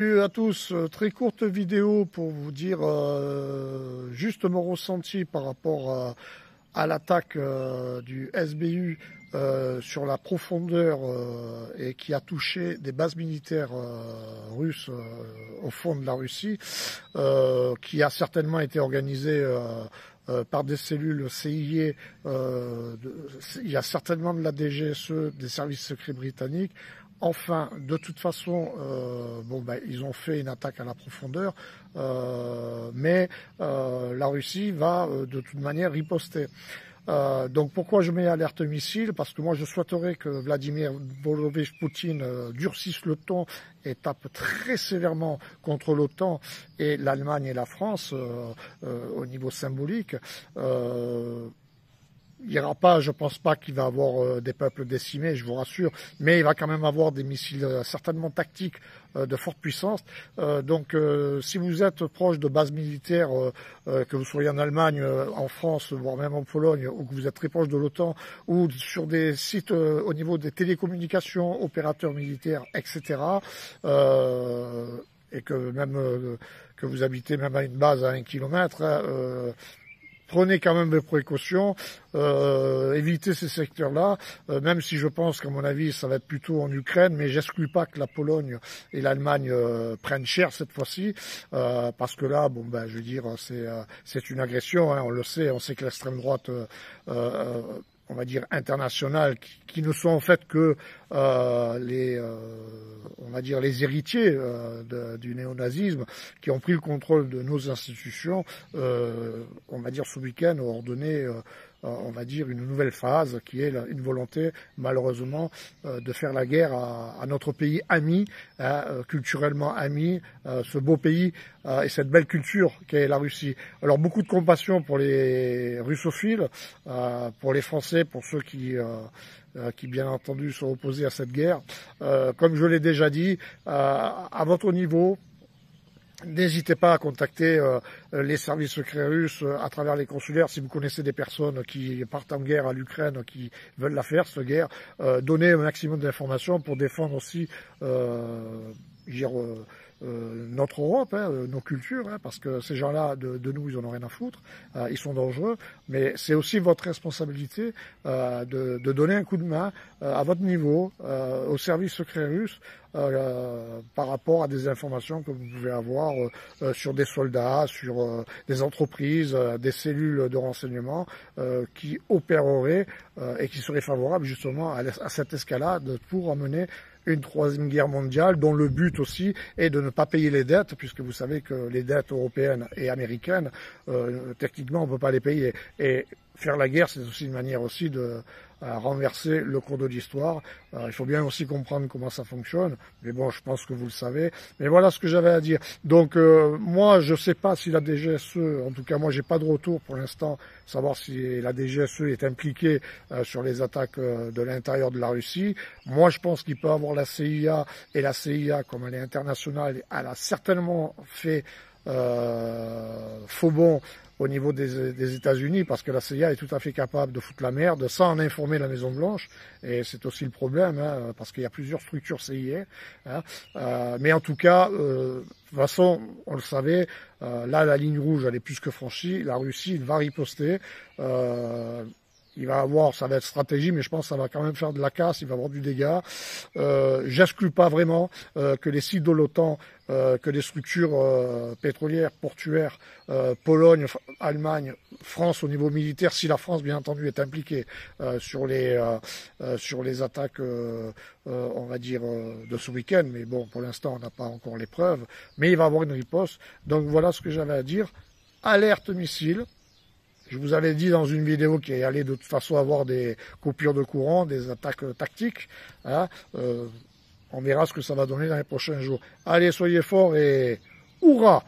Salut à tous, très courte vidéo pour vous dire juste mon ressenti par rapport à l'attaque du SBU sur la profondeur et qui a touché des bases militaires russes au fond de la Russie, qui a certainement été organisée par des cellules CIA. Il y a certainement de la DGSE, des services secrets britanniques. Enfin, de toute façon, ils ont fait une attaque à la profondeur, mais la Russie va de toute manière riposter. Donc pourquoi je mets alerte missile? Parce que moi je souhaiterais que Vladimir Voronovich Poutine durcisse le ton et tape très sévèrement contre l'OTAN et l'Allemagne et la France au niveau symbolique. Il n'y aura pas, je pense pas qu'il va avoir des peuples décimés, je vous rassure, mais il va quand même avoir des missiles certainement tactiques de forte puissance. Donc si vous êtes proche de bases militaires, que vous soyez en Allemagne, en France, voire même en Pologne, ou que vous êtes très proche de l'OTAN, ou sur des sites au niveau des télécommunications, opérateurs militaires, etc., et que même que vous habitez même à une base à 1 kilomètre, prenez quand même des précautions, évitez ces secteurs-là, même si je pense qu'à mon avis ça va être plutôt en Ukraine, mais j'exclus pas que la Pologne et l'Allemagne prennent cher cette fois-ci, parce que là, je veux dire, c'est une agression, hein, on sait que l'extrême droite on va dire internationales, qui ne sont en fait que on va dire les héritiers du néonazisme, qui ont pris le contrôle de nos institutions, on va dire ce week-end, ont ordonné on va dire une nouvelle phase qui est une volonté malheureusement de faire la guerre à notre pays ami, culturellement ami, ce beau pays et cette belle culture qu'est la Russie. Alors beaucoup de compassion pour les russophiles, pour les Français, pour ceux qui bien entendu sont opposés à cette guerre. Comme je l'ai déjà dit, à votre niveau, n'hésitez pas à contacter les services secrets russes à travers les consulaires si vous connaissez des personnes qui partent en guerre à l'Ukraine, qui veulent la faire, cette guerre. Donnez un maximum d'informations pour défendre aussi notre Europe, nos cultures, parce que ces gens-là, de nous, ils en ont rien à foutre, ils sont dangereux, mais c'est aussi votre responsabilité de donner un coup de main à votre niveau, aux services secrets russes, par rapport à des informations que vous pouvez avoir sur des soldats, sur des entreprises, des cellules de renseignement qui opéreraient et qui seraient favorables justement à cette escalade pour amener une troisième guerre mondiale, dont le but aussi est de ne pas payer les dettes, puisque vous savez que les dettes européennes et américaines, techniquement, on ne peut pas les payer. Et faire la guerre, c'est aussi une manière aussi de renverser le cours de l'histoire. Il faut bien aussi comprendre comment ça fonctionne, mais bon, je pense que vous le savez. Mais voilà ce que j'avais à dire. Donc moi, je ne sais pas si la DGSE, en tout cas moi, j'ai pas de retour pour l'instant, savoir si la DGSE est impliquée sur les attaques de l'intérieur de la Russie. Moi, je pense qu'il peut avoir la CIA, et la CIA, comme elle est internationale, elle a certainement fait faux bond au niveau des États-Unis, parce que la CIA est tout à fait capable de foutre la merde sans en informer la Maison-Blanche, et c'est aussi le problème, parce qu'il y a plusieurs structures CIA. Mais en tout cas, de toute façon, on le savait, là, la ligne rouge, elle est plus que franchie. La Russie va riposter. Il va avoir, ça va être stratégie, mais je pense que ça va quand même faire de la casse, il va avoir du dégât. J'exclus pas vraiment que les sites de l'OTAN, que les structures pétrolières, portuaires, Pologne, Allemagne, France au niveau militaire, si la France bien entendu est impliquée sur les attaques, on va dire, de ce week-end, mais bon, pour l'instant on n'a pas encore les preuves, mais il va avoir une riposte. Donc voilà ce que j'avais à dire. Alerte missile. Je vous avais dit dans une vidéo qu'il allait de toute façon avoir des coupures de courant, des attaques tactiques. On verra ce que ça va donner dans les prochains jours. Allez, soyez forts et hurrah!